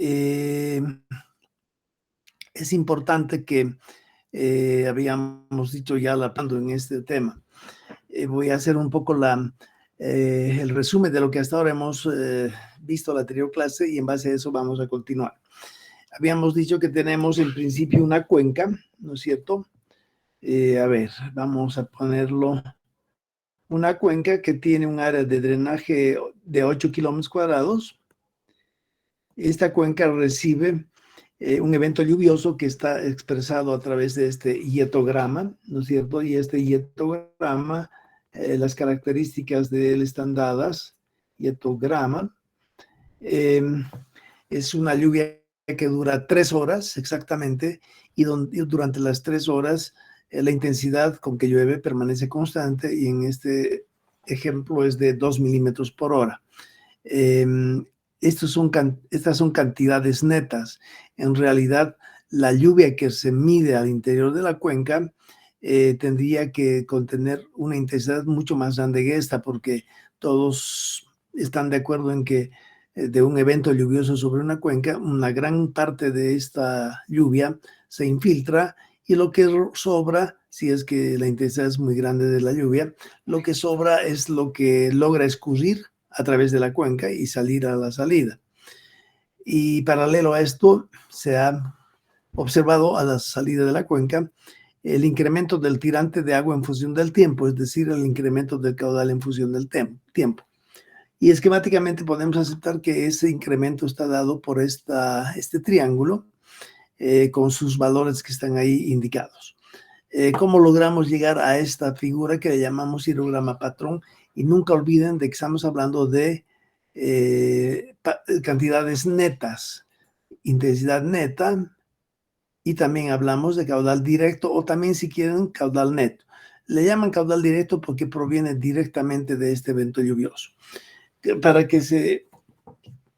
eh, es importante que habíamos dicho ya hablando en este tema. Voy a hacer un poco el resumen de lo que hasta ahora hemos visto en la anterior clase y en base a eso vamos a continuar. Habíamos dicho que tenemos en principio una cuenca, ¿no es cierto? A ver, vamos a ponerlo. Una cuenca que tiene un área de drenaje de 8 kilómetros cuadrados. Esta cuenca recibe un evento lluvioso que está expresado a través de este hietograma, ¿no es cierto? Y este hietograma, las características de él están dadas. Hietograma es una lluvia que dura 3 horas exactamente, y durante las 3 horas la intensidad con que llueve permanece constante, y en este ejemplo es de 2 milímetros por hora. Estas son cantidades netas. En realidad, la lluvia que se mide al interior de la cuenca tendría que contener una intensidad mucho más grande que esta, porque todos están de acuerdo en que de un evento lluvioso sobre una cuenca, una gran parte de esta lluvia se infiltra, y lo que sobra, si es que la intensidad es muy grande de la lluvia, lo que sobra es lo que logra escurrir a través de la cuenca y salir a la salida. Y paralelo a esto, se ha observado a la salida de la cuenca el incremento del tirante de agua en función del tiempo, es decir, el incremento del caudal en función del tiempo. Y esquemáticamente podemos aceptar que ese incremento está dado por este triángulo con sus valores que están ahí indicados. ¿Cómo logramos llegar a esta figura que le llamamos hidrograma patrón? Y nunca olviden de que estamos hablando de cantidades netas, intensidad neta, y también hablamos de caudal directo, o también, si quieren, caudal neto. Le llaman caudal directo porque proviene directamente de este evento lluvioso. Para que se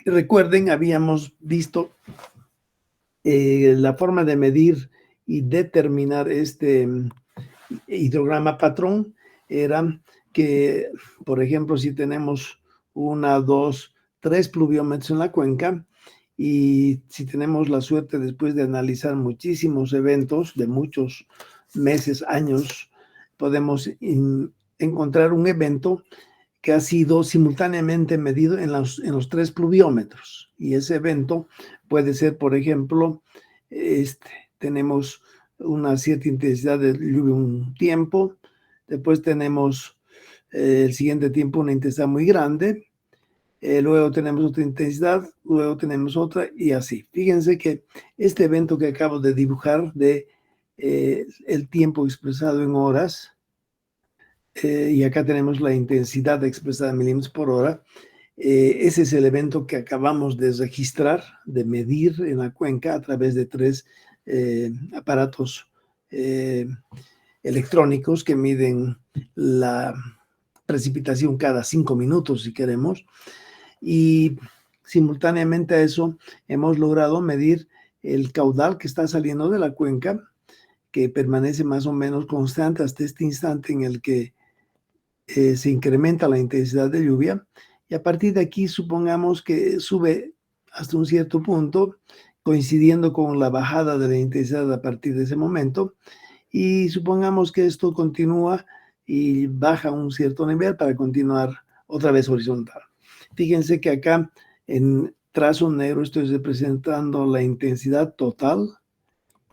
recuerden, habíamos visto la forma de medir y determinar este hidrograma patrón era que, por ejemplo, si tenemos 1, 2, 3 pluviómetros en la cuenca, y si tenemos la suerte después de analizar muchísimos eventos de muchos meses, años, podemos encontrar un evento que ha sido simultáneamente medido en los 3 pluviómetros. Y ese evento puede ser, por ejemplo, tenemos una cierta intensidad de lluvia un tiempo, después tenemos el siguiente tiempo una intensidad muy grande, luego tenemos otra intensidad, luego tenemos otra, y así. Fíjense que este evento que acabo de dibujar de el tiempo expresado en horas, y acá tenemos la intensidad expresada en milímetros por hora, ese es el evento que acabamos de registrar, de medir en la cuenca a través de 3 aparatos electrónicos que miden la precipitación cada 5 minutos, si queremos. Y simultáneamente a eso hemos logrado medir el caudal que está saliendo de la cuenca, que permanece más o menos constante hasta este instante en el que se incrementa la intensidad de lluvia, y a partir de aquí supongamos que sube hasta un cierto punto, coincidiendo con la bajada de la intensidad a partir de ese momento, y supongamos que esto continúa y baja a un cierto nivel para continuar otra vez horizontal. Fíjense que acá en trazo negro estoy representando la intensidad total,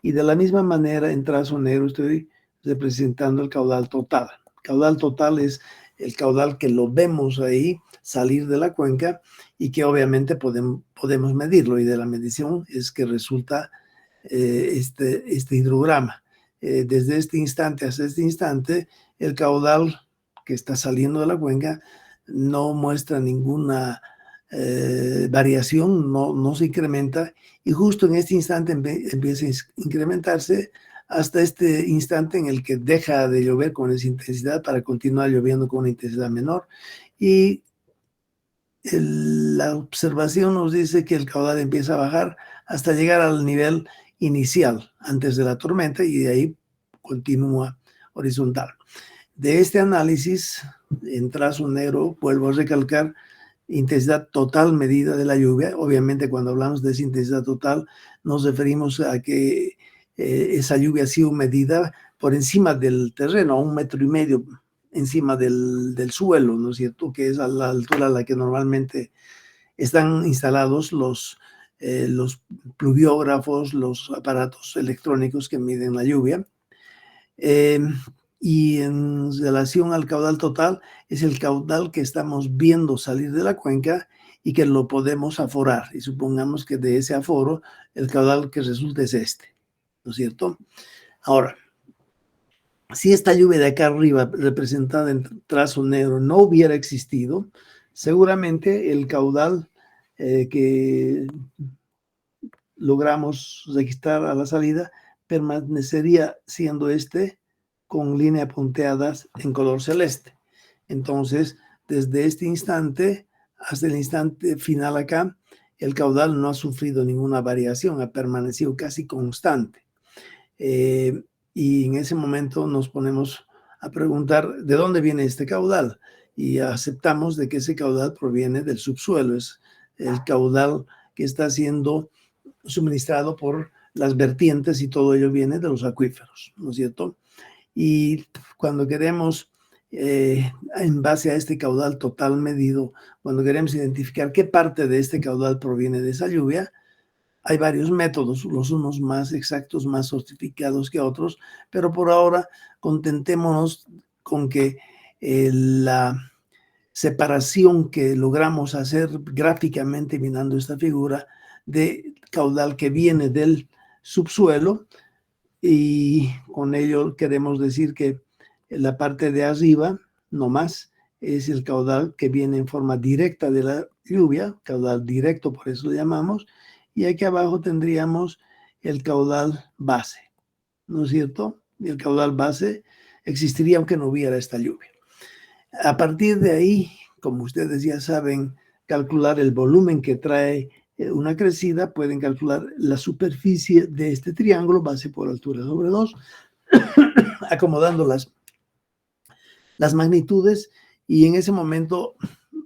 y de la misma manera en trazo negro estoy representando el caudal total. Caudal total es el caudal que lo vemos ahí salir de la cuenca y que obviamente podemos medirlo, y de la medición es que resulta este hidrograma. Desde este instante hasta este instante, el caudal que está saliendo de la cuenca no muestra ninguna variación, no se incrementa, y justo en este instante empieza a incrementarse hasta este instante en el que deja de llover con esa intensidad para continuar lloviendo con una intensidad menor. Y la observación nos dice que el caudal empieza a bajar hasta llegar al nivel inicial antes de la tormenta, y de ahí continúa horizontal. De este análisis en trazo negro, vuelvo a recalcar, intensidad total medida de la lluvia. Obviamente, cuando hablamos de esa intensidad total, nos referimos a que esa lluvia ha sido medida por encima del terreno, a 1,5 metros encima del suelo, ¿no es cierto? Que es a la altura a la que normalmente están instalados los pluviógrafos, los aparatos electrónicos que miden la lluvia. Y en relación al caudal total, es el caudal que estamos viendo salir de la cuenca y que lo podemos aforar. Y supongamos que de ese aforo, el caudal que resulta es este, ¿no es cierto? Ahora, si esta lluvia de acá arriba, representada en trazo negro, no hubiera existido, seguramente el caudal que logramos registrar a la salida permanecería siendo este con líneas punteadas en color celeste. Entonces, desde este instante hasta el instante final acá, el caudal no ha sufrido ninguna variación, ha permanecido casi constante. Y en ese momento nos ponemos a preguntar de dónde viene este caudal y aceptamos de que ese caudal proviene del subsuelo, es el caudal que está siendo suministrado por las vertientes y todo ello viene de los acuíferos, ¿no es cierto? Y cuando queremos, en base a este caudal total medido, cuando queremos identificar qué parte de este caudal proviene de esa lluvia, hay varios métodos, los unos más exactos, más sofisticados que otros, pero por ahora contentémonos con que la separación que logramos hacer gráficamente mirando esta figura de caudal que viene del subsuelo, y con ello queremos decir que la parte de arriba nomás es el caudal que viene en forma directa de la lluvia, caudal directo, por eso lo llamamos, y aquí abajo tendríamos el caudal base, ¿no es cierto? Y el caudal base existiría aunque no hubiera esta lluvia. A partir de ahí, como ustedes ya saben, calcular el volumen que trae una crecida, pueden calcular la superficie de este triángulo, base por altura sobre 2, acomodando las magnitudes, y en ese momento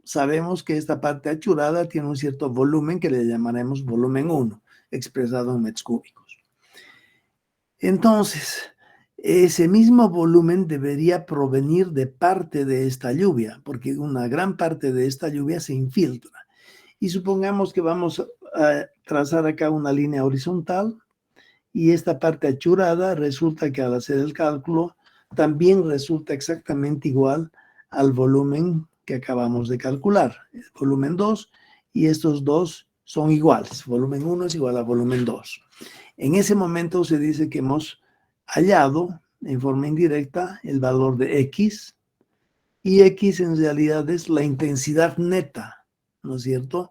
sabemos que esta parte achurada tiene un cierto volumen que le llamaremos volumen 1, expresado en metros cúbicos. Entonces, ese mismo volumen debería provenir de parte de esta lluvia, porque una gran parte de esta lluvia se infiltra. Y supongamos que vamos a trazar acá una línea horizontal y esta parte achurada resulta que al hacer el cálculo también resulta exactamente igual al volumen que acabamos de calcular, el volumen 2, y estos dos son iguales, volumen 1 es igual a volumen 2. En ese momento se dice que hemos hallado en forma indirecta el valor de X, y X en realidad es la intensidad neta, ¿no es cierto?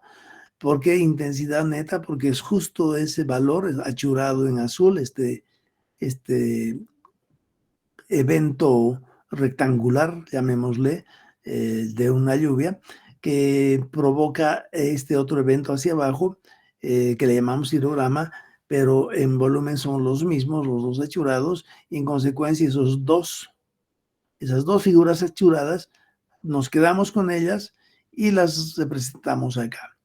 ¿Por qué intensidad neta? Porque es justo ese valor achurado en azul, este evento rectangular, llamémosle, de una lluvia, que provoca este otro evento hacia abajo, que le llamamos hidrograma, pero en volumen son los mismos, los dos achurados, y en consecuencia esas dos figuras achuradas, nos quedamos con ellas y las representamos acá.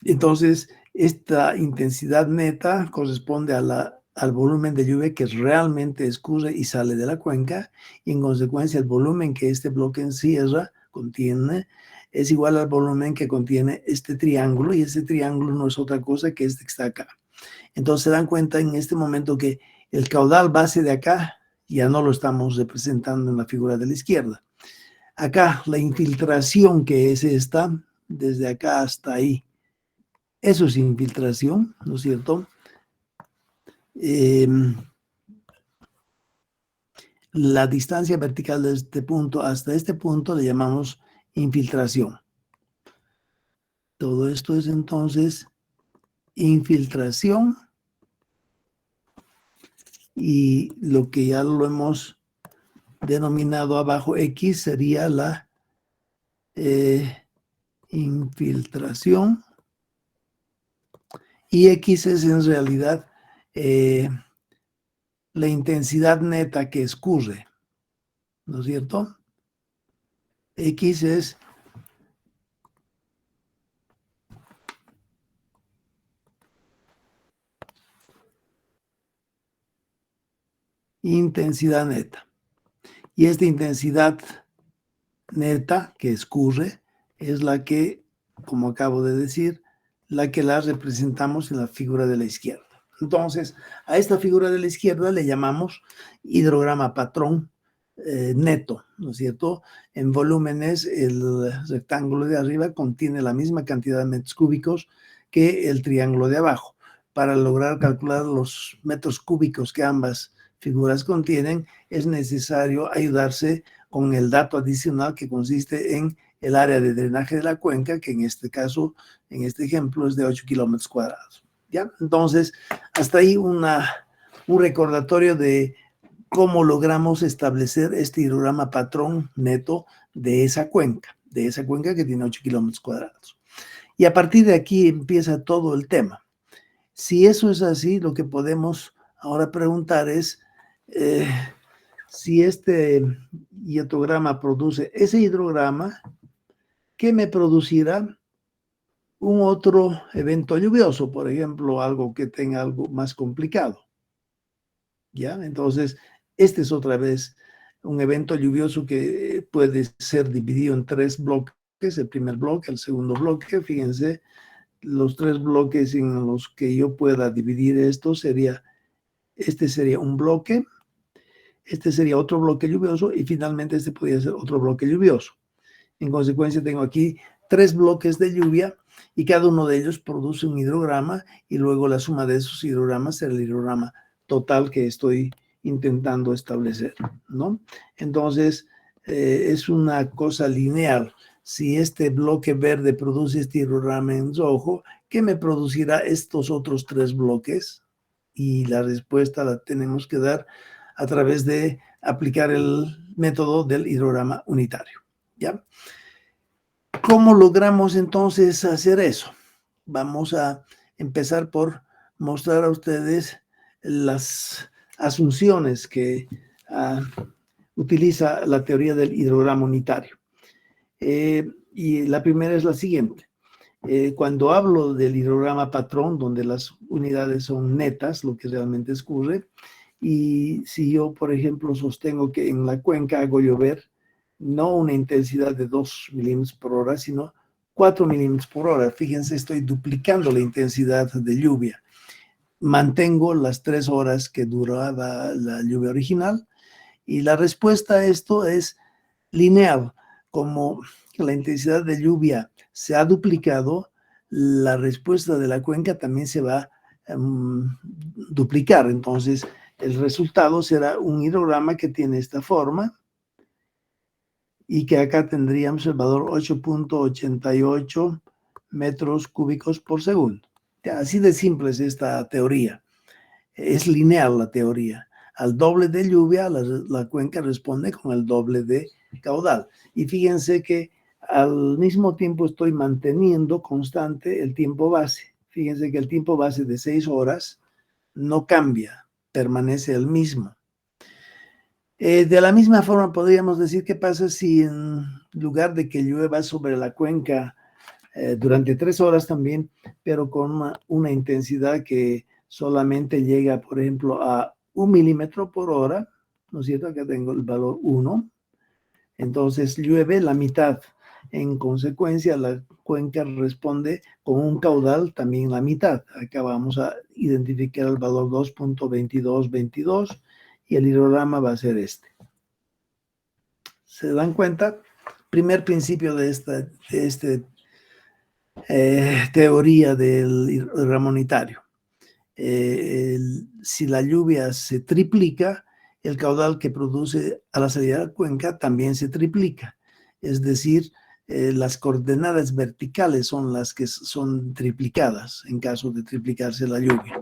Entonces, esta intensidad neta corresponde al volumen de lluvia que realmente escurre y sale de la cuenca, y en consecuencia el volumen que este bloque encierra, contiene, es igual al volumen que contiene este triángulo, y este triángulo no es otra cosa que este que está acá. Entonces se dan cuenta en este momento que el caudal base de acá ya no lo estamos representando en la figura de la izquierda. Acá la infiltración, que es esta, desde acá hasta ahí, eso es infiltración, ¿no es cierto? La distancia vertical de este punto hasta este punto le llamamos infiltración. Todo esto es entonces infiltración, y lo que ya lo hemos denominado abajo X sería la infiltración, y X es en realidad la intensidad neta que escurre, ¿no es cierto? X es intensidad neta. Y esta intensidad neta que escurre es la que, como acabo de decir, la que la representamos en la figura de la izquierda. Entonces, a esta figura de la izquierda le llamamos hidrograma patrón neto, ¿no es cierto? En volúmenes, el rectángulo de arriba contiene la misma cantidad de metros cúbicos que el triángulo de abajo. Para lograr calcular los metros cúbicos que ambas figuras contienen, es necesario ayudarse con el dato adicional que consiste en el área de drenaje de la cuenca, que en este caso, en este ejemplo, es de 8 kilómetros cuadrados. ¿Ya? Entonces, hasta ahí un recordatorio de cómo logramos establecer este hidrograma patrón neto de esa cuenca que tiene 8 kilómetros cuadrados. Y a partir de aquí empieza todo el tema. Si eso es así, lo que podemos ahora preguntar es si este hidrograma produce ese hidrograma, ¿qué me producirá un otro evento lluvioso? Por ejemplo, algo que tenga algo más complicado. ¿Ya? Entonces, este es otra vez un evento lluvioso que puede ser dividido en 3 bloques. El primer bloque, el segundo bloque, fíjense, los 3 bloques en los que yo pueda dividir esto sería, este sería un bloque, este sería otro bloque lluvioso y finalmente este podría ser otro bloque lluvioso. En consecuencia tengo aquí 3 bloques de lluvia y cada uno de ellos produce un hidrograma y luego la suma de esos hidrogramas será el hidrograma total que estoy intentando establecer, ¿no? Entonces, es una cosa lineal. Si este bloque verde produce este hidrograma en rojo, ¿qué me producirá estos otros 3 bloques? Y la respuesta la tenemos que dar a través de aplicar el método del hidrograma unitario, ¿ya? ¿Cómo logramos entonces hacer eso? Vamos a empezar por mostrar a ustedes las asunciones que utiliza la teoría del hidrograma unitario. Y la primera es la siguiente. Cuando hablo del hidrograma patrón, donde las unidades son netas, lo que realmente escurre, y si yo, por ejemplo, sostengo que en la cuenca hago llover no una intensidad de 2 milímetros por hora, sino 4 milímetros por hora. Fíjense, estoy duplicando la intensidad de lluvia. Mantengo las 3 horas que duraba la lluvia original y la respuesta a esto es lineal. Como la intensidad de lluvia se ha duplicado, la respuesta de la cuenca también se va a duplicar. Entonces, el resultado será un hidrograma que tiene esta forma y que acá tendríamos el valor 8.88 metros cúbicos por segundo. Así de simple es esta teoría. Es lineal la teoría. Al doble de lluvia, la cuenca responde con el doble de caudal. Y fíjense que al mismo tiempo estoy manteniendo constante el tiempo base. Fíjense que el tiempo base de 6 horas no cambia, permanece el mismo. De la misma forma podríamos decir qué pasa si en lugar de que llueva sobre la cuenca durante 3 horas también, pero con una intensidad que solamente llega, por ejemplo, a 1 milímetro por hora, ¿no es cierto? Acá tengo el valor 1. Entonces llueve la mitad. En consecuencia, la cuenca responde con un caudal también la mitad. Acá vamos a identificar el valor 2.2222 y el hidrograma va a ser este. ¿Se dan cuenta? Primer principio de esta teoría del hidrograma unitario. Si la lluvia se triplica, el caudal que produce a la salida de la cuenca también se triplica. Es decir, las coordenadas verticales son las que son triplicadas en caso de triplicarse la lluvia.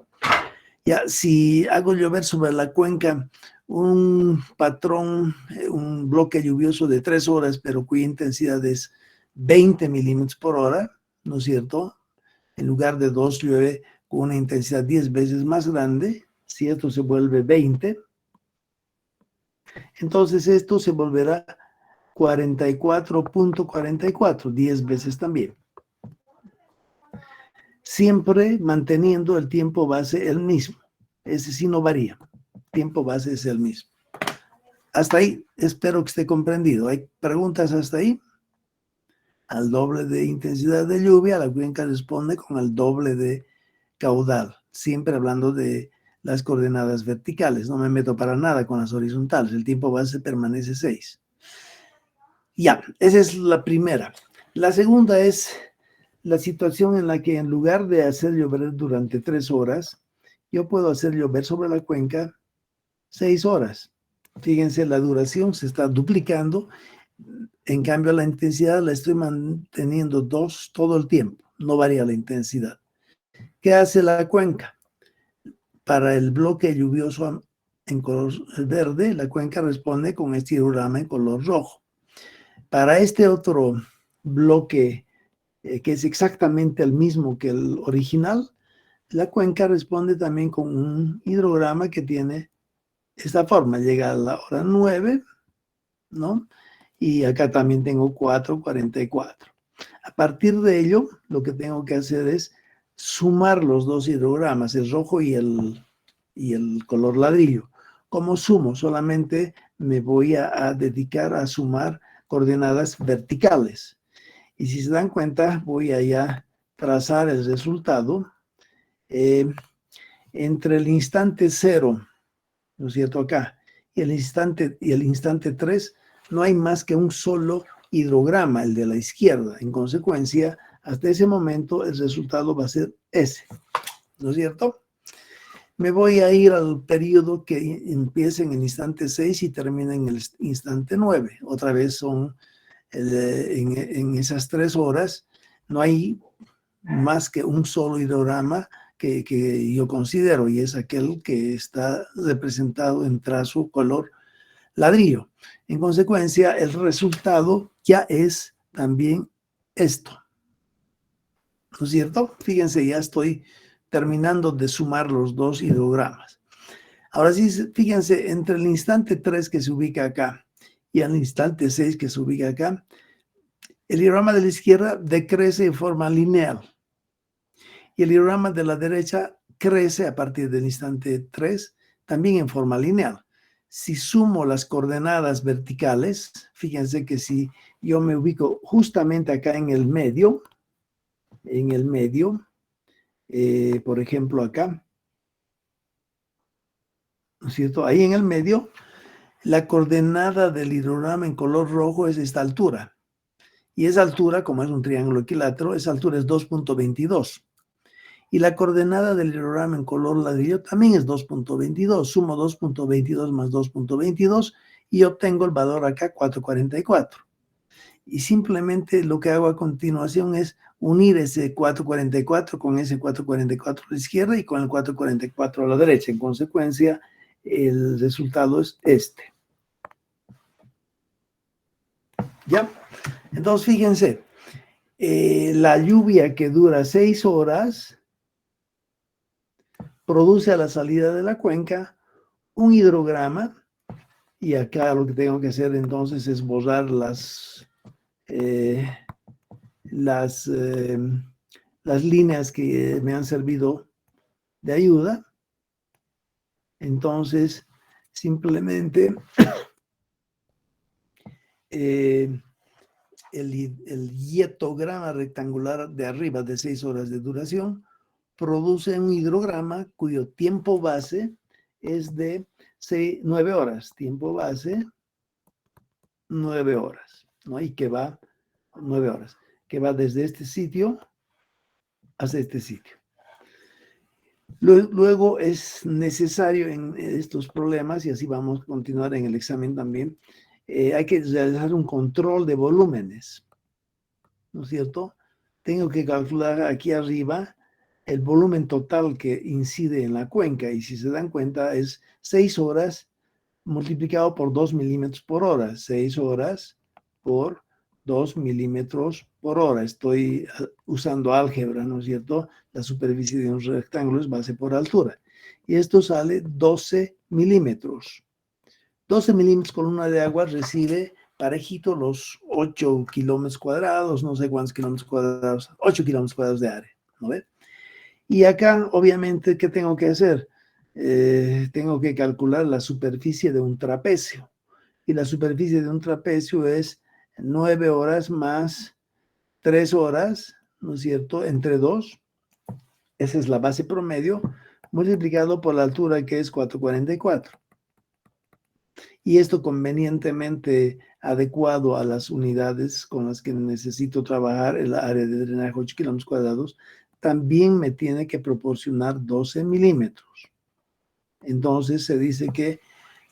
Ya, si hago llover sobre la cuenca un patrón, un bloque lluvioso de 3 horas, pero cuya intensidad es 20 milímetros por hora, ¿no es cierto? En lugar de 2 llueve con una intensidad 10 veces más grande. Si esto se vuelve 20, entonces esto se volverá 44.44, 10 veces también. Siempre manteniendo el tiempo base el mismo. Ese sí no varía. tiempo base es el mismo. Hasta ahí, espero que esté comprendido. ¿Hay preguntas hasta ahí? Al doble de intensidad de lluvia, la cuenca responde con el doble de caudal, siempre hablando de las coordenadas verticales. No me meto para nada con las horizontales. El tiempo base permanece 6. Ya, esa es la primera. La segunda es la situación en la que en lugar de hacer llover durante 3 horas, yo puedo hacer llover sobre la cuenca 6 horas. Fíjense, la duración se está duplicando. En cambio, la intensidad la estoy manteniendo 2 todo el tiempo. No varía la intensidad. ¿Qué hace la cuenca? Para el bloque lluvioso en color verde, la cuenca responde con este hidrograma en color rojo. Para este otro bloque, que es exactamente el mismo que el original, la cuenca responde también con un hidrograma que tiene esta forma. Llega a la hora 9, ¿no? Y acá también tengo 4:44. A partir de ello, lo que tengo que hacer es sumar los dos hidrogramas, el rojo y el color ladrillo. ¿Cómo sumo? Solamente me voy a dedicar a sumar coordenadas verticales. Y si se dan cuenta, voy a ya trazar el resultado entre el instante 0, ¿no es cierto? Acá, y el instante 3, no hay más que un solo hidrograma, el de la izquierda. En consecuencia, hasta ese momento el resultado va a ser ese, ¿no es cierto? Me voy a ir al periodo que empieza en el instante 6 y termina en el instante 9. Otra vez son en esas 3 horas, no hay más que un solo hidrograma que yo considero, y es aquel que está representado en trazo color ladrillo. En consecuencia, el resultado ya es también esto, ¿no es cierto? Fíjense, ya estoy terminando de sumar los dos hidrogramas. Ahora sí, fíjense, entre el instante 3 que se ubica acá y el instante 6 que se ubica acá, el hidrograma de la izquierda decrece en forma lineal y el hidrograma de la derecha crece a partir del instante 3 también en forma lineal. Si sumo las coordenadas verticales, fíjense que si yo me ubico justamente acá en el medio, por ejemplo acá, ¿no es cierto? Ahí en el medio, la coordenada del hidrograma en color rojo es esta altura. Y esa altura, como es un triángulo equilátero, esa altura es 2.22. Y la coordenada del hidrograma en color ladrillo también es 2.22. Sumo 2.22 más 2.22 y obtengo el valor acá, 4.44. Y simplemente lo que hago a continuación es unir ese 4.44 con ese 4.44 a la izquierda y con el 4.44 a la derecha. En consecuencia, el resultado es este. ¿Ya? Entonces, fíjense, la lluvia que dura 6 horas produce a la salida de la cuenca un hidrograma, y acá lo que tengo que hacer entonces es borrar las líneas que me han servido de ayuda. Entonces, simplemente el hietograma rectangular de arriba de 6 horas de duración produce un hidrograma cuyo tiempo base es de 9 horas. Tiempo base, 9 horas, ¿no? Y que va 9 horas, que va desde este sitio hasta este sitio. Luego es necesario en estos problemas, y así vamos a continuar en el examen también, hay que realizar un control de volúmenes, ¿no es cierto? Tengo que calcular aquí arriba el volumen total que incide en la cuenca, y si se dan cuenta es 6 horas multiplicado por 2 milímetros por hora, 6 horas por 2 milímetros por hora. Estoy usando álgebra, ¿no es cierto? La superficie de un rectángulo es base por altura. Y esto sale 12 milímetros. 12 milímetros columna de agua recibe parejito los 8 kilómetros cuadrados, no sé cuántos kilómetros cuadrados, 8 kilómetros cuadrados de área, ¿no ve? Y acá, obviamente, ¿qué tengo que hacer? tengo que calcular la superficie de un trapecio. Y la superficie de un trapecio es 9 horas más 3 horas, ¿no es cierto?, entre 2. Esa es la base promedio, multiplicado por la altura, que es 444. Y esto convenientemente adecuado a las unidades con las que necesito trabajar, el área de drenaje 8 kilómetros cuadrados, también me tiene que proporcionar 12 milímetros. Entonces se dice que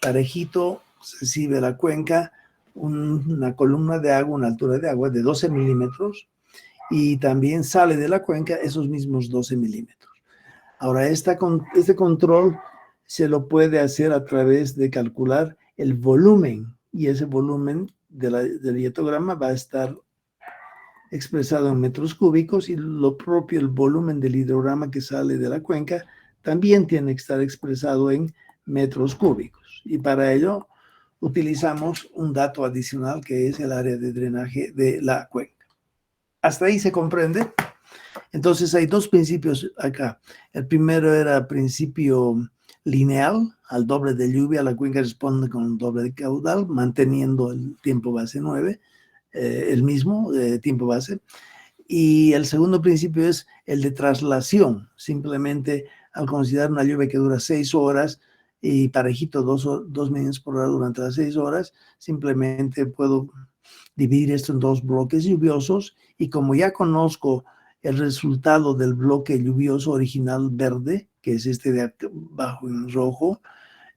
parejito se sirve la cuenca una columna de agua, una altura de agua de 12 milímetros, y también sale de la cuenca esos mismos 12 milímetros. Ahora, este control se lo puede hacer a través de calcular el volumen, y ese volumen del hidrograma va a estar expresado en metros cúbicos, y lo propio, el volumen del hidrograma que sale de la cuenca, también tiene que estar expresado en metros cúbicos. Y para ello utilizamos un dato adicional, que es el área de drenaje de la cuenca. ¿Hasta ahí se comprende? Entonces hay dos principios acá. El primero era principio lineal, al doble de lluvia la cuenca responde con un doble de caudal, manteniendo el tiempo base 9, el mismo tiempo base. Y el segundo principio es el de traslación. Simplemente al considerar una lluvia que dura 6 horas y parejito 2 milímetros por hora durante las 6 horas, simplemente puedo dividir esto en 2 bloques lluviosos, y como ya conozco el resultado del bloque lluvioso original verde, que es este de abajo en rojo,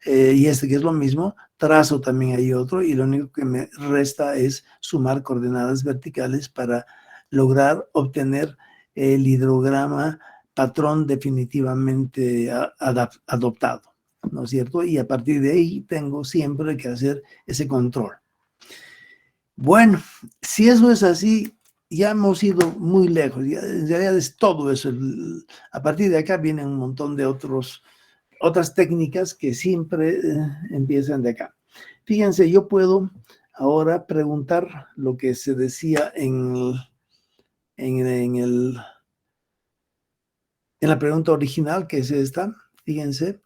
y este que es lo mismo, trazo también ahí otro, y lo único que me resta es sumar coordenadas verticales para lograr obtener el hidrograma patrón definitivamente adoptado, ¿no es cierto? Y a partir de ahí tengo siempre que hacer ese control. Bueno, si eso es así, ya hemos ido muy lejos. Ya, en realidad es todo eso. A partir de acá vienen un montón de otras técnicas que siempre empiezan de acá. Fíjense, yo puedo ahora preguntar lo que se decía en la pregunta original, que es esta. Fíjense,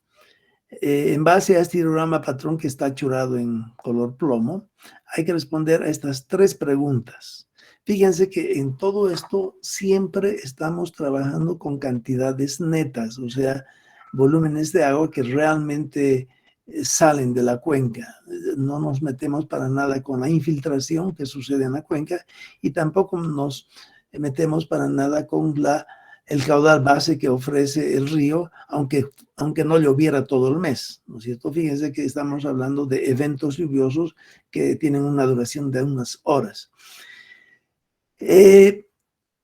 en base a este hidrograma patrón que está churado en color plomo, hay que responder a estas 3 preguntas. Fíjense que en todo esto siempre estamos trabajando con cantidades netas, o sea, volúmenes de agua que realmente salen de la cuenca. No nos metemos para nada con la infiltración que sucede en la cuenca, y tampoco nos metemos para nada con el caudal base que ofrece el río, aunque no lloviera todo el mes, ¿no es cierto? Fíjense que estamos hablando de eventos lluviosos que tienen una duración de unas horas.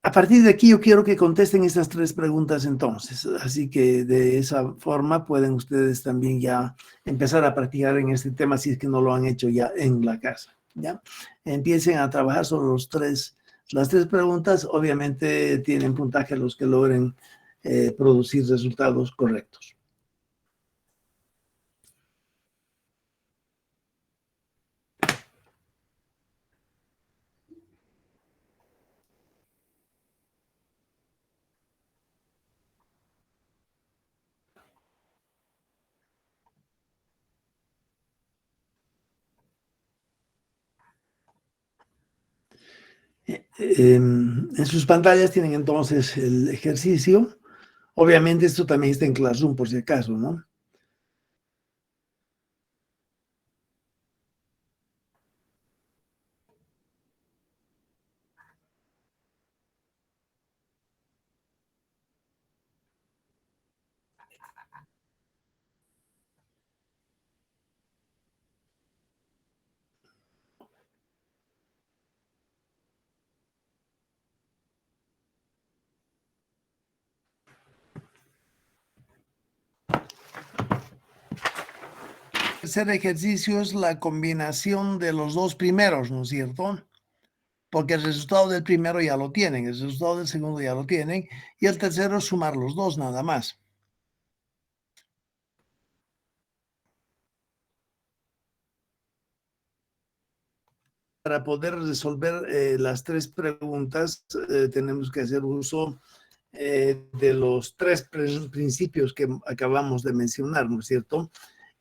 A partir de aquí yo quiero que contesten estas 3 preguntas entonces, así que de esa forma pueden ustedes también ya empezar a practicar en este tema si es que no lo han hecho ya en la casa, ¿ya? Empiecen a trabajar sobre las 3 preguntas. Obviamente tienen puntaje los que logren producir resultados correctos. En sus pantallas tienen entonces el ejercicio. Obviamente esto también está en Classroom por si acaso, ¿no? El tercer ejercicio es la combinación de los 2 primeros, ¿no es cierto? Porque el resultado del primero ya lo tienen, el resultado del segundo ya lo tienen, y el tercero es sumar los 2 nada más. Para poder resolver las 3 preguntas, tenemos que hacer uso de los tres principios que acabamos de mencionar, ¿no es cierto?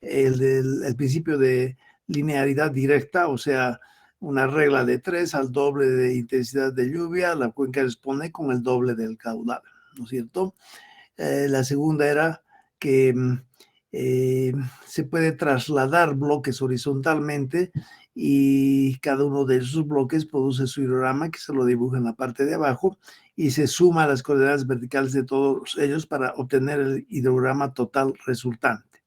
El principio de linearidad directa, o sea, una regla de 3 al doble de intensidad de lluvia, la cuenca responde con el doble del caudal, ¿no es cierto? La segunda era que se puede trasladar bloques horizontalmente y cada uno de esos bloques produce su hidrograma que se lo dibuja en la parte de abajo y se suma las coordenadas verticales de todos ellos para obtener el hidrograma total resultante.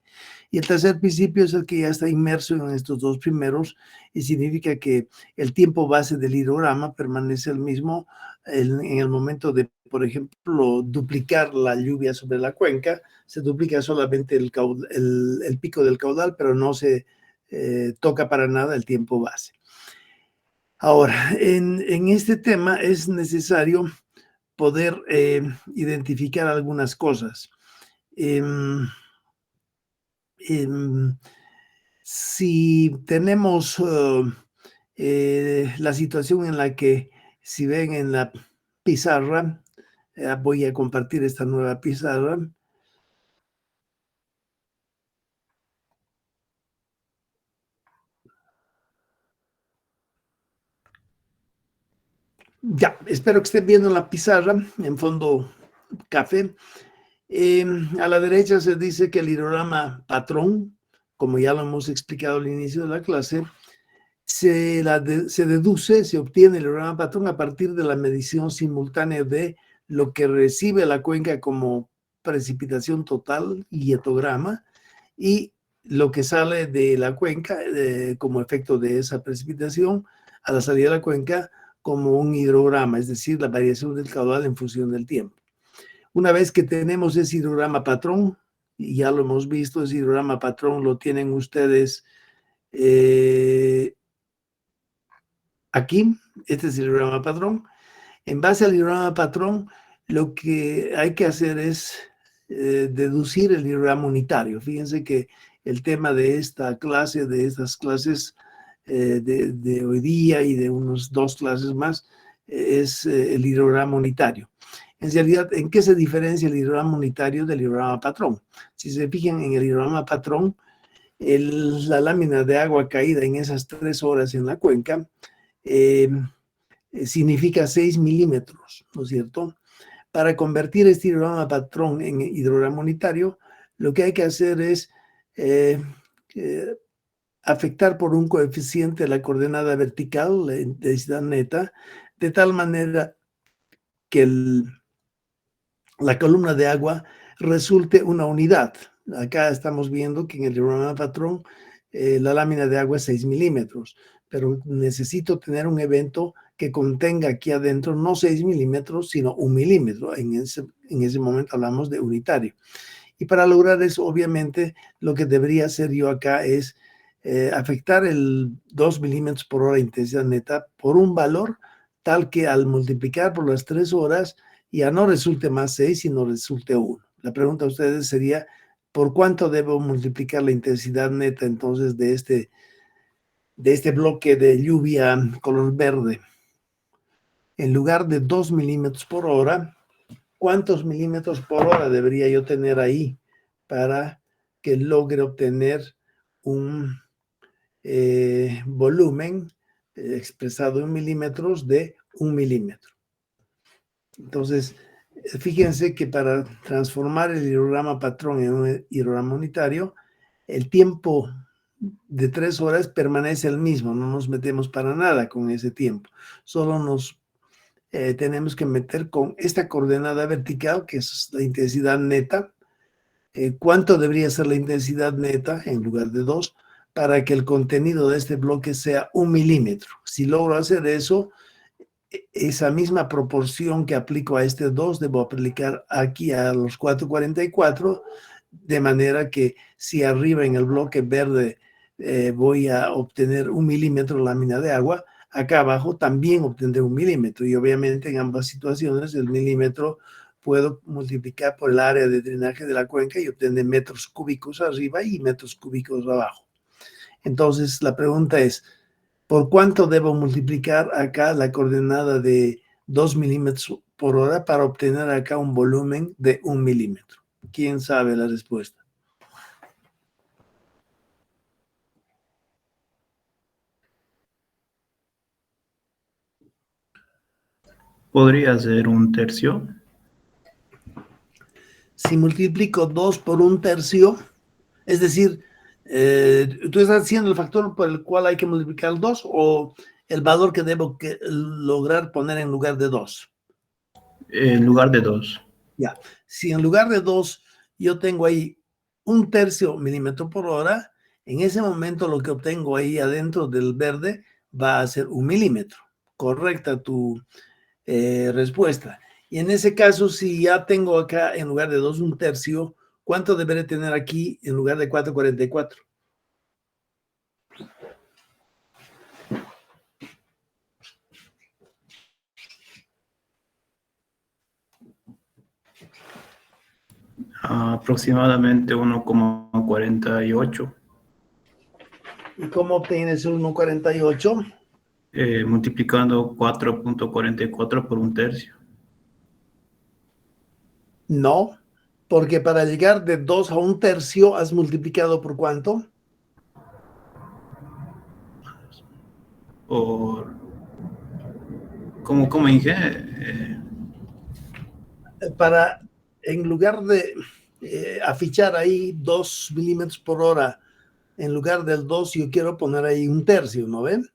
Y el tercer principio es el que ya está inmerso en estos dos primeros y significa que el tiempo base del hidrograma permanece el mismo en el momento de, por ejemplo, duplicar la lluvia sobre la cuenca. Se duplica solamente el pico del caudal, pero no se toca para nada el tiempo base. Ahora, en este tema es necesario poder identificar algunas cosas. Si tenemos la situación en la que, si ven en la pizarra, voy a compartir esta nueva pizarra. Ya, espero que estén viendo la pizarra en fondo café. A la derecha se dice que el hidrograma patrón, como ya lo hemos explicado al inicio de la clase, se deduce, se obtiene el hidrograma patrón a partir de la medición simultánea de lo que recibe la cuenca como precipitación total y etograma y lo que sale de la cuenca como efecto de esa precipitación a la salida de la cuenca como un hidrograma, es decir, la variación del caudal en función del tiempo. Una vez que tenemos ese hidrograma patrón, y ya lo hemos visto, ese hidrograma patrón lo tienen ustedes aquí, este es el hidrograma patrón. En base al hidrograma patrón, lo que hay que hacer es deducir el hidrograma unitario. Fíjense que el tema de esta clase, de estas clases de hoy día y de unos 2 clases más, es el hidrograma unitario. En realidad, ¿en qué se diferencia el hidrograma unitario del hidrograma patrón? Si se fijan en el hidrograma patrón, la lámina de agua caída en esas 3 horas en la cuenca significa 6 milímetros, ¿no es cierto? Para convertir este hidrograma patrón en hidrograma unitario, lo que hay que hacer es afectar por un coeficiente la coordenada vertical, la intensidad neta, de tal manera que la columna de agua resulte una unidad. Acá estamos viendo que en el hidrograma patrón la lámina de agua es 6 milímetros, pero necesito tener un evento que contenga aquí adentro no 6 milímetros, sino 1 milímetro. En ese momento hablamos de unitario. Y para lograr eso, obviamente, lo que debería hacer yo acá es afectar el 2 milímetros por hora de intensidad neta por un valor tal que al multiplicar por las 3 horas ya no resulte más 6, sino resulte 1. La pregunta a ustedes sería, ¿por cuánto debo multiplicar la intensidad neta entonces de este bloque de lluvia color verde? En lugar de 2 milímetros por hora, ¿cuántos milímetros por hora debería yo tener ahí para que logre obtener un volumen expresado en milímetros de 1 milímetro? Entonces, fíjense que para transformar el hidrograma patrón en un hidrograma unitario, el tiempo de 3 horas permanece el mismo, no nos metemos para nada con ese tiempo, solo nos tenemos que meter con esta coordenada vertical, que es la intensidad neta. ¿Cuánto debería ser la intensidad neta en lugar de 2 para que el contenido de este bloque sea 1 milímetro? Si logro hacer eso, esa misma proporción que aplico a este 2, debo aplicar aquí a los 444, de manera que si arriba en el bloque verde voy a obtener 1 milímetro lámina de agua, acá abajo también obtendré 1 milímetro. Y obviamente en ambas situaciones el milímetro puedo multiplicar por el área de drenaje de la cuenca y obtener metros cúbicos arriba y metros cúbicos abajo. Entonces la pregunta es, ¿por cuánto debo multiplicar acá la coordenada de 2 milímetros por hora para obtener acá un volumen de 1 milímetro? ¿Quién sabe la respuesta? Podría ser 1/3. Si multiplico 2 por 1/3, es decir, ¿tú estás haciendo el factor por el cual hay que multiplicar 2 o el valor que debo lograr poner en lugar de 2? En lugar de 2. Ya, si en lugar de 2 yo tengo ahí 1/3 milímetro por hora, en ese momento lo que obtengo ahí adentro del verde va a ser 1 milímetro. Correcta tu respuesta. Y en ese caso, si ya tengo acá en lugar de 2 1/3, ¿cuánto deberé tener aquí en lugar de 4,44? Aproximadamente 1,48. ¿Y cómo obtienes 1,48? Multiplicando 4,44 por 1/3. No, porque para llegar de 2 a 1/3 has multiplicado por ¿cuánto? Por, ¿cómo dije? Para, en lugar de afichar ahí 2 milímetros por hora, en lugar del 2 yo quiero poner ahí 1/3, ¿no ven?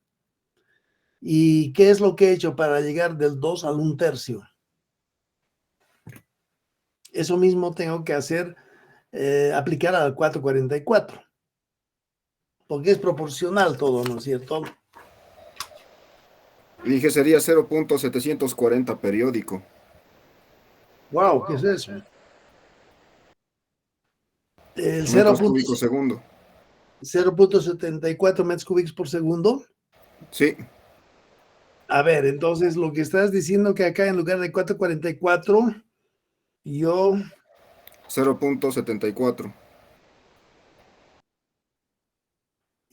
¿Y qué es lo que he hecho para llegar del 2 al 1/3? Eso mismo tengo que hacer, aplicar al 4,44, porque es proporcional todo, ¿no es cierto? Dije sería 0,740 periódico. Wow, ¿qué es eso? El Metros cúbicos segundo. 0,74 metros cúbicos por segundo. Sí, A ver, entonces lo que estás diciendo que acá en lugar de 4,44, yo 0,74.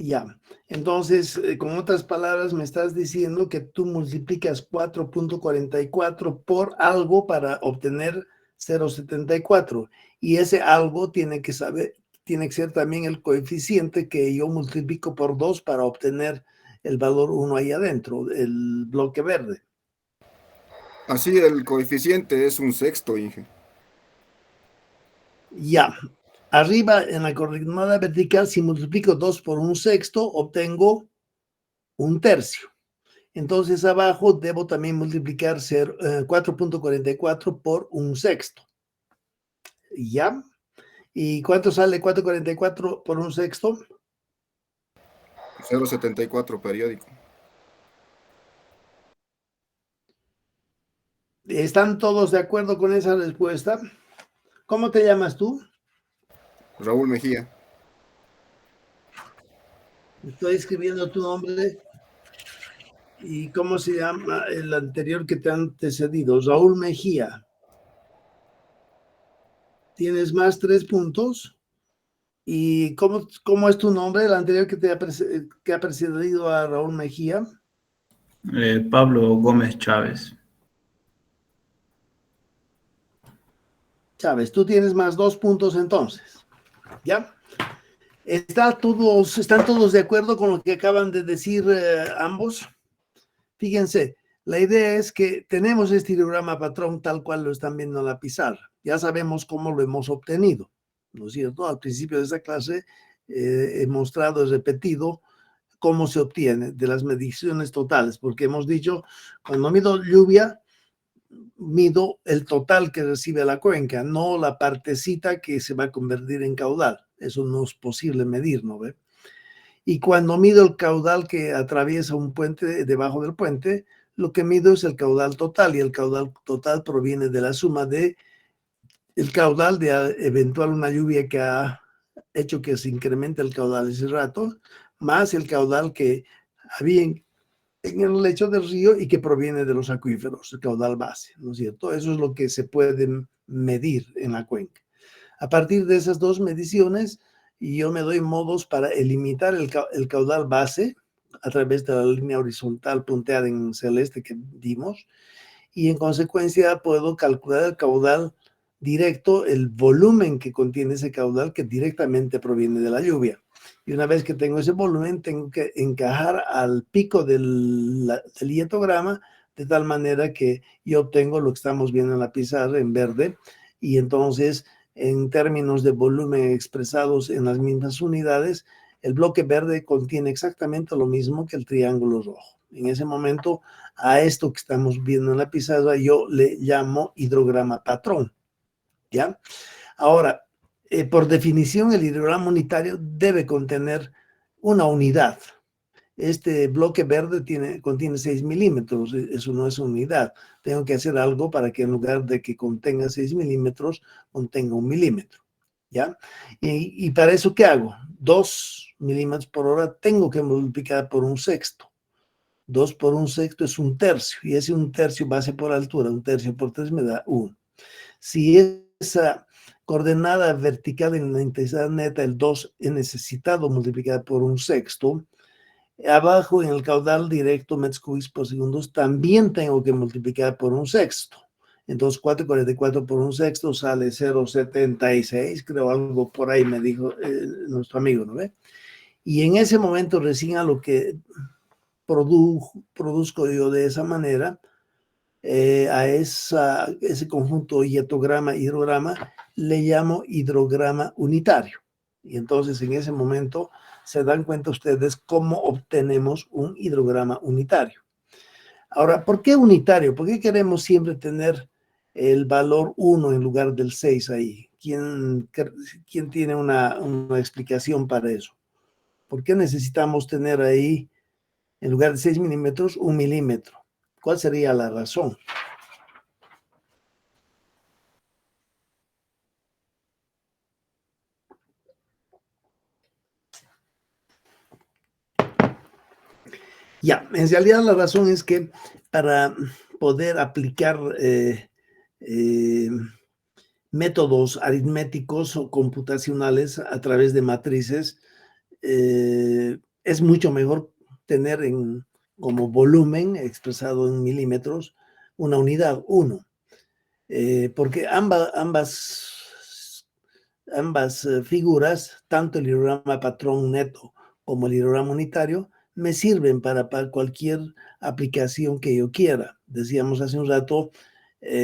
ya. Entonces, con otras palabras, me estás diciendo que tú multiplicas 4,44 por algo para obtener 0,74. Y ese algo tiene que ser también el coeficiente que yo multiplico por 2 para obtener el valor 1 ahí adentro, el bloque verde. Así el coeficiente es 1/6, Inge. Ya. Arriba en la coordenada vertical, si multiplico 2 por 1/6, obtengo 1/3. Entonces abajo debo también multiplicar 4,44 por 1/6. ¿Ya? ¿Y cuánto sale 4,44 por 1/6? 0,74 periódico. ¿Están todos de acuerdo con esa respuesta? ¿Cómo te llamas tú? Raúl Mejía. Estoy escribiendo tu nombre. ¿Y cómo se llama el anterior que te ha antecedido? Raúl Mejía. Tienes más 3 puntos. ¿Y cómo es tu nombre, el anterior que ha precedido a Raúl Mejía? Pablo Gómez Chávez. Chávez, tú tienes más 2 puntos entonces. ¿Ya? ¿Están todos de acuerdo con lo que acaban de decir ambos? Fíjense, la idea es que tenemos este ideograma patrón tal cual lo están viendo en la pizarra. Ya sabemos cómo lo hemos obtenido, ¿no es cierto? Al principio de esta clase he mostrado y repetido cómo se obtiene de las mediciones totales, porque hemos dicho, cuando mido lluvia, mido el total que recibe la cuenca, no la partecita que se va a convertir en caudal. Eso no es posible medir, ¿no ve? Y cuando mido el caudal que atraviesa un puente, debajo del puente, lo que mido es el caudal total, y el caudal total proviene de la suma de el caudal de eventual una lluvia que ha hecho que se incremente el caudal ese rato, más el caudal que había en el lecho del río y que proviene de los acuíferos, el caudal base, ¿no es cierto? Eso es lo que se puede medir en la cuenca. A partir de esas dos mediciones, yo me doy modos para eliminar el caudal base a través de la línea horizontal punteada en celeste que dimos, y en consecuencia puedo calcular el caudal directo, el volumen que contiene ese caudal que directamente proviene de la lluvia. Y una vez que tengo ese volumen, tengo que encajar al pico del hietograma de tal manera que yo obtengo lo que estamos viendo en la pizarra en verde, y entonces en términos de volumen expresados en las mismas unidades, el bloque verde contiene exactamente lo mismo que el triángulo rojo. En ese momento, a esto que estamos viendo en la pizarra, yo le llamo hidrograma patrón, ¿ya? Ahora, por definición, el hidrograma unitario debe contener una unidad. Este bloque verde contiene 6 milímetros, eso no es unidad. Tengo que hacer algo para que en lugar de que contenga 6 milímetros, contenga 1 milímetro, ¿ya? Y para eso, ¿qué hago? 2 milímetros por hora tengo que multiplicar por 1/6. 2 por 1/6 es 1/3, y ese 1/3 base por altura, 1/3 por 3 me da 1. Si esa coordenada vertical en la intensidad neta, el 2, es necesitado multiplicar por 1/6, abajo en el caudal directo metros cúbicos por segundos también tengo que multiplicar por 1/6. Entonces 444 por 1/6 sale 0,76, creo, algo por ahí me dijo nuestro amigo, ¿no ve? Y en ese momento recién a lo que produzco yo de esa manera, a ese conjunto hidrograma, le llamo hidrograma unitario. Y entonces en ese momento se dan cuenta ustedes cómo obtenemos un hidrograma unitario. Ahora, ¿por qué unitario? ¿Por qué queremos siempre tener el valor 1 en lugar del 6 ahí? ¿Quién tiene una explicación para eso? ¿Por qué necesitamos tener ahí, en lugar de 6 milímetros, 1 milímetro? ¿Cuál sería la razón? Ya, en realidad la razón es que para poder aplicar métodos aritméticos o computacionales a través de matrices, es mucho mejor tener como volumen expresado en milímetros una unidad, 1, porque ambas figuras, tanto el hidrograma patrón neto como el hidrograma unitario, me sirven para cualquier aplicación que yo quiera. Decíamos hace un rato,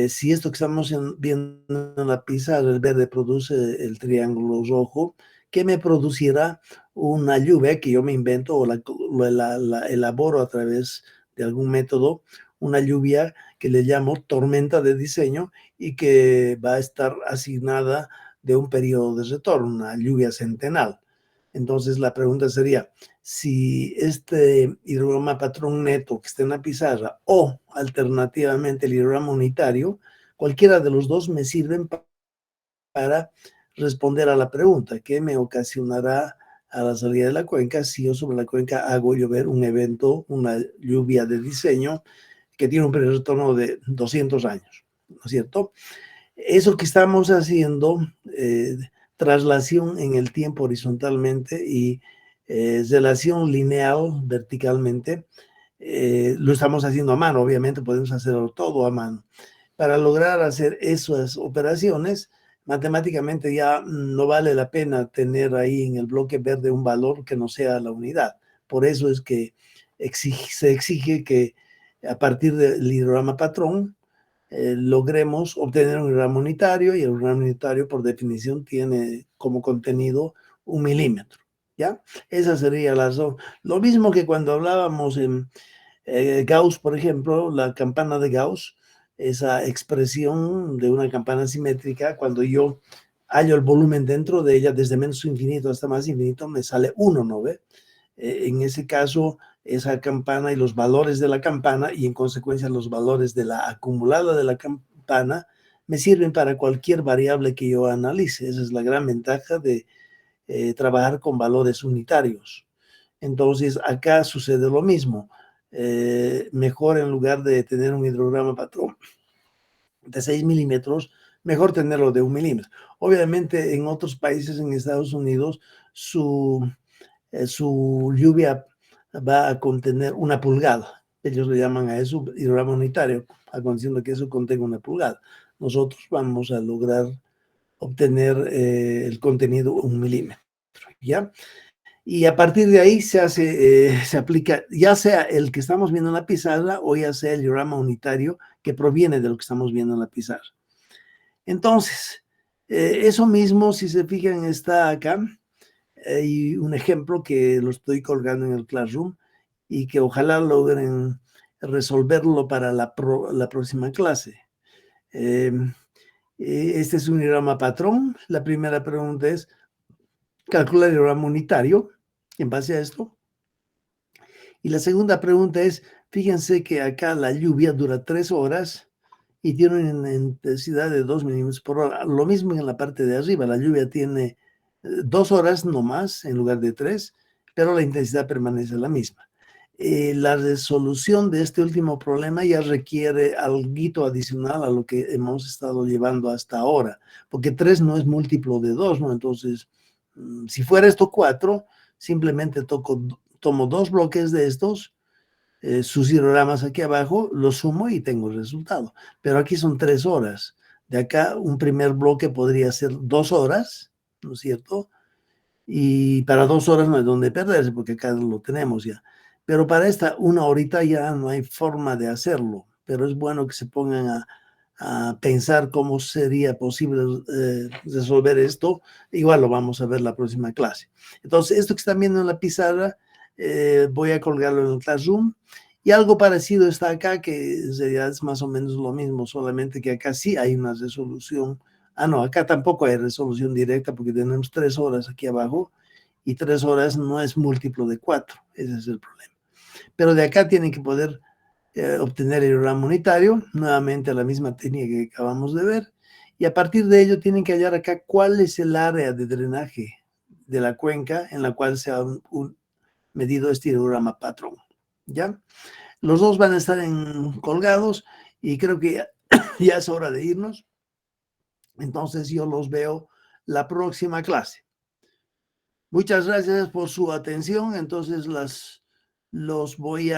si esto que estamos viendo en la pizarra, el verde, produce el triángulo rojo, ¿qué me producirá? Una lluvia que yo me invento o la elaboro a través de algún método, una lluvia que le llamo tormenta de diseño y que va a estar asignada de un periodo de retorno, una lluvia centenal. Entonces la pregunta sería, si este hidrograma patrón neto que está en la pizarra o alternativamente el hidrograma unitario, cualquiera de los dos me sirven para responder a la pregunta, ¿qué me ocasionará a la salida de la cuenca si yo sobre la cuenca hago llover un evento, una lluvia de diseño que tiene un periodo de retorno de 200 años, ¿no es cierto? Eso que estamos haciendo, traslación en el tiempo horizontalmente y relación lineal verticalmente, lo estamos haciendo a mano. Obviamente podemos hacerlo todo a mano. Para lograr hacer esas operaciones, matemáticamente ya no vale la pena tener ahí en el bloque verde un valor que no sea la unidad. Por eso es que se exige que a partir del hidrograma patrón, logremos obtener un hidrograma unitario, y el hidrograma unitario por definición tiene como contenido 1 milímetro, ¿ya? Esa sería la razón. Lo mismo que cuando hablábamos en Gauss, por ejemplo, la campana de Gauss, esa expresión de una campana simétrica, cuando yo hallo el volumen dentro de ella, desde menos infinito hasta más infinito, me sale 1, ¿no ve? En ese caso, esa campana y los valores de la campana, y en consecuencia los valores de la acumulada de la campana, me sirven para cualquier variable que yo analice. Esa es la gran ventaja de trabajar con valores unitarios. Entonces, acá sucede lo mismo. Mejor, en lugar de tener un hidrograma patrón de 6 milímetros, mejor tenerlo de 1 milímetro. Obviamente, en otros países, en Estados Unidos, su lluvia va a contener 1 pulgada. Ellos le llaman a eso hidrograma unitario, a condición de que eso contenga 1 pulgada. Nosotros vamos a lograr obtener el contenido 1 milímetro, ¿ya? Y a partir de ahí se aplica, ya sea el que estamos viendo en la pizarra o ya sea el hidrograma unitario que proviene de lo que estamos viendo en la pizarra. Entonces, eso mismo, si se fijan, está acá. Hay un ejemplo que lo estoy colgando en el Classroom y que ojalá logren resolverlo para la próxima clase. Este es un hidrograma patrón. La primera pregunta es, calcula el hidrograma unitario en base a esto. Y la segunda pregunta es, fíjense que acá la lluvia dura 3 horas y tiene una intensidad de 2 milímetros por hora. Lo mismo en la parte de arriba, la lluvia tiene 2 horas no más en lugar de 3, pero la intensidad permanece la misma. La resolución de este último problema ya requiere algo adicional a lo que hemos estado llevando hasta ahora, porque 3 no es múltiplo de 2, ¿no? Entonces, si fuera esto 4, simplemente tomo 2 bloques de estos, sus hidrogramas aquí abajo, los sumo y tengo el resultado. Pero aquí son 3 horas. De acá, un primer bloque podría ser 2 horas, ¿no es cierto? Y para 2 horas no hay donde perderse, porque acá lo tenemos ya. Pero para esta 1 horita ya no hay forma de hacerlo. Pero es bueno que se pongan a pensar cómo sería posible resolver esto. Igual lo vamos a ver la próxima clase. Entonces, esto que están viendo en la pizarra, voy a colgarlo en el Classroom. Y algo parecido está acá, que en realidad es más o menos lo mismo, solamente que acá sí hay una resolución. No, acá tampoco hay resolución directa porque tenemos 3 horas aquí abajo y 3 horas no es múltiplo de 4. Ese es el problema. Pero de acá tienen que poder obtener el hidrograma unitario, nuevamente la misma técnica que acabamos de ver, y a partir de ello tienen que hallar acá cuál es el área de drenaje de la cuenca en la cual se ha medido este hidrograma patrón, ¿ya? Los dos van a estar colgados y creo que ya es hora de irnos. Entonces yo los veo la próxima clase. Muchas gracias por su atención. Entonces los voy a